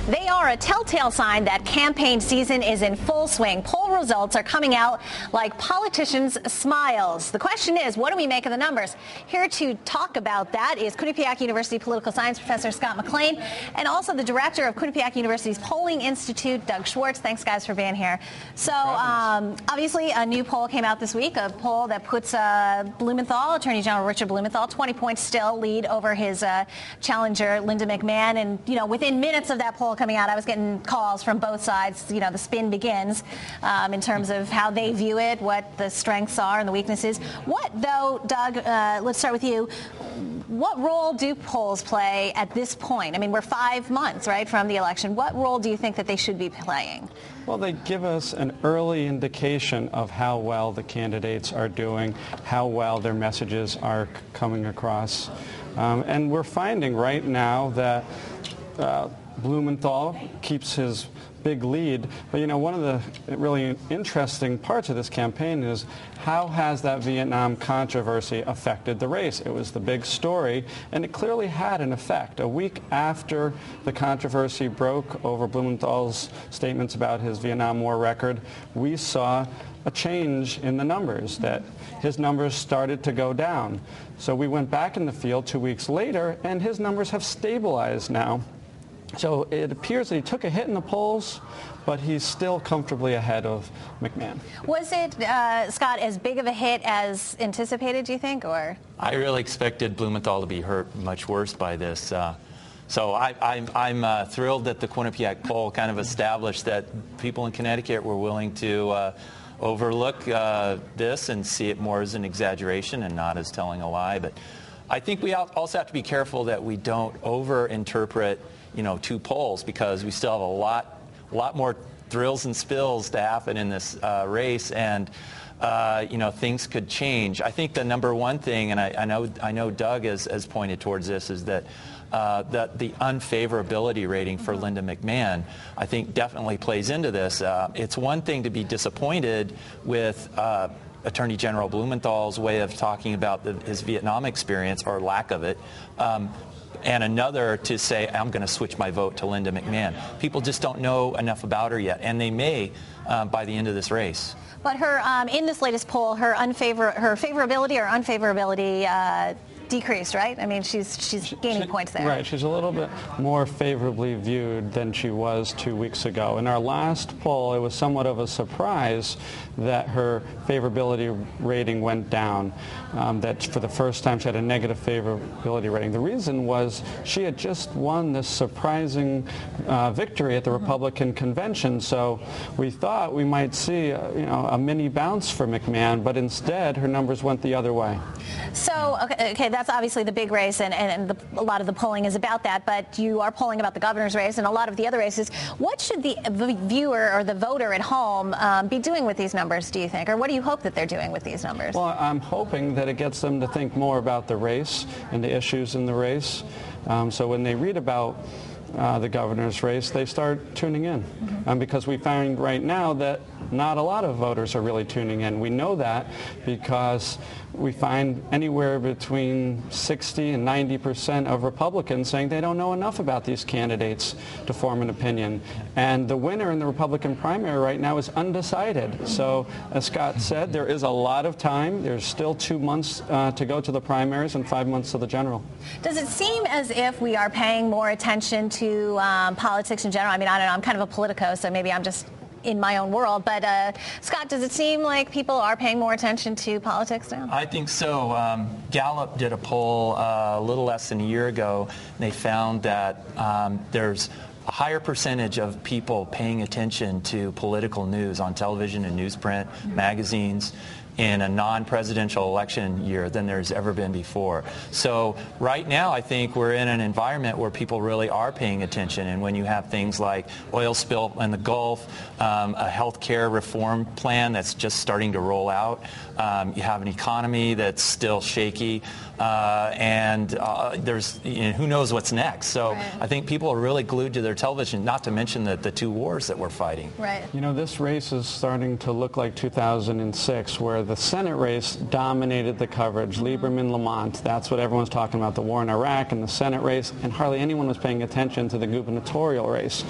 They are a telltale sign that campaign season is in full swing. Poll results are coming out like politicians' smiles. The question is, what do we make of the numbers? Here to talk about that is Quinnipiac University political science professor Scott McLean and also the director of Quinnipiac University's Polling Institute, Doug Schwartz. Thanks, guys, for being here. So, obviously, a new poll came out this week, a poll that puts Blumenthal, Attorney General Richard Blumenthal, 20 points still lead over his challenger, Linda McMahon. And, you know, within minutes of that poll coming out, I was getting calls from both sides. You know, the spin begins in terms of how they view it, what the strengths are and the weaknesses. What, though, Doug, let's start with you. What role do polls play at this point? I mean, we're 5 months, right, from the election. What role do you think that they should be playing? Well, they give us an early indication of how well the candidates are doing, how well their messages are coming across. And we're finding right now that Blumenthal keeps his big lead. But, you know, one of the really interesting parts of this campaign is how has that Vietnam controversy affected the race? It was the big story, and it clearly had an effect. A week after the controversy broke over Blumenthal's statements about his Vietnam War record, we saw a change in the numbers, that his numbers started to go down. So we went back in the field 2 weeks later, and his numbers have stabilized now. So it appears that he took a hit in the polls, but he's still comfortably ahead of McMahon. Was it, Scott, as big of a hit as anticipated, do you think? Or I really expected Blumenthal to be hurt much worse by this. So I'm thrilled that the Quinnipiac poll kind of established that people in Connecticut were willing to overlook this and see it more as an exaggeration and not as telling a lie. But I think we also have to be careful that we don't overinterpret, you know, two polls, because we still have a lot more thrills and spills to happen in this race, and you know, things could change. I think the number one thing, and I know Doug has pointed towards this, is that the unfavorability rating for Linda McMahon, I think, definitely plays into this. It's one thing to be disappointed with Attorney General Blumenthal's way of talking about his Vietnam experience, or lack of it, and another to say, I'm going to switch my vote to Linda McMahon. People just don't know enough about her yet, and they may by the end of this race. But her, in this latest poll, her favorability or unfavorability decreased, right? I mean, she's gaining points there. Right. She's a little bit more favorably viewed than she was 2 weeks ago. In our last poll, it was somewhat of a surprise that her favorability rating went down, that for the first time she had a negative favorability rating. The reason was she had just won this surprising victory at the Republican convention, so we thought we might see a mini bounce for McMahon, but instead her numbers went the other way. So, okay, that's obviously the big race, and a lot of the polling is about that, but you are polling about the governor's race and a lot of the other races. What should the viewer or the voter at home be doing with these numbers, do you think? Or what do you hope that they're doing with these numbers? Well, I'm hoping that it gets them to think more about the race and the issues in the race. So when they read about the governor's race, they start tuning in. Because we find right now that not a lot of voters are really tuning in. We know that because we find anywhere between 60 and 90% of Republicans saying they don't know enough about these candidates to form an opinion. And the winner in the Republican primary right now is undecided. So, as Scott said, there is a lot of time. There's still 2 months to go to the primaries and 5 months to the general. Does it seem as if we are paying more attention to politics in general? I mean, I don't know. I'm kind of a politico, so maybe I'm just in my own world. But Scott, does it seem like people are paying more attention to politics now? I think so. Gallup did a poll a little less than a year ago, and they found that there's a higher percentage of people paying attention to political news on television and newsprint, magazines, in a non-presidential election year than there's ever been before. So right now, I think we're in an environment where people really are paying attention. And when you have things like oil spill in the Gulf, a health care reform plan that's just starting to roll out, you have an economy that's still shaky, and there's who knows what's next. So right. I think people are really glued to their television, not to mention the two wars that we're fighting. Right. You know, this race is starting to look like 2006, where the Senate race dominated the coverage. Lieberman, Lamont, that's what everyone's talking about, the war in Iraq and the Senate race, and hardly anyone was paying attention to the gubernatorial race.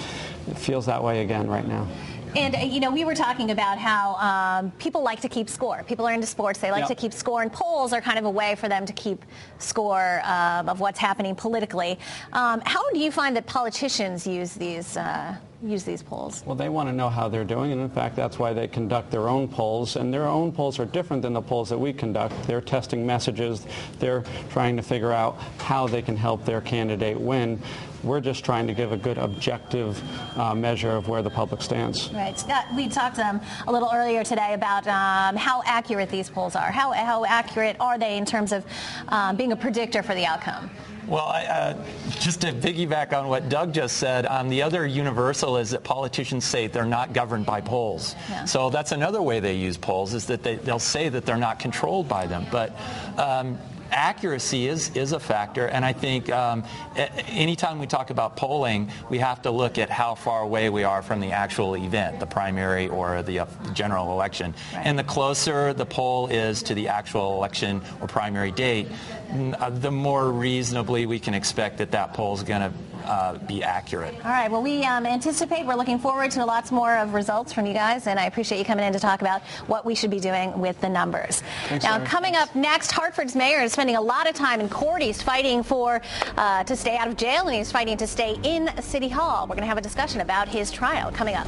It feels that way again right now. And, we were talking about how people like to keep score. People are into sports. They like to keep score, and polls are kind of a way for them to keep score of what's happening politically. How do you find that politicians use these polls? Well, they want to know how they're doing, and in fact, that's why they conduct their own polls, and their own polls are different than the polls that we conduct. They're testing messages. They're trying to figure out how they can help their candidate win. We're just trying to give a good objective measure of where the public stands. Right. Scott, we talked a little earlier today about how accurate these polls are. How accurate are they in terms of being a predictor for the outcome? Well, just to piggyback on what Doug just said, the other universal is that politicians say they're not governed by polls. Yeah. So that's another way they use polls, is that they'll say that they're not controlled by them. But accuracy is a factor, and I think anytime we talk about polling, we have to look at how far away we are from the actual event, the primary or the general election. Right. And the closer the poll is to the actual election or primary date, the more reasonably we can expect that poll is going to be accurate. All right. Well, we anticipate, we're looking forward to lots more of results from you guys, and I appreciate you coming in to talk about what we should be doing with the numbers. Thanks, now, Sarah. Coming up next, Hartford's mayor is spending a lot of time in court. He's fighting to stay out of jail, and he's fighting to stay in City Hall. We're going to have a discussion about his trial coming up.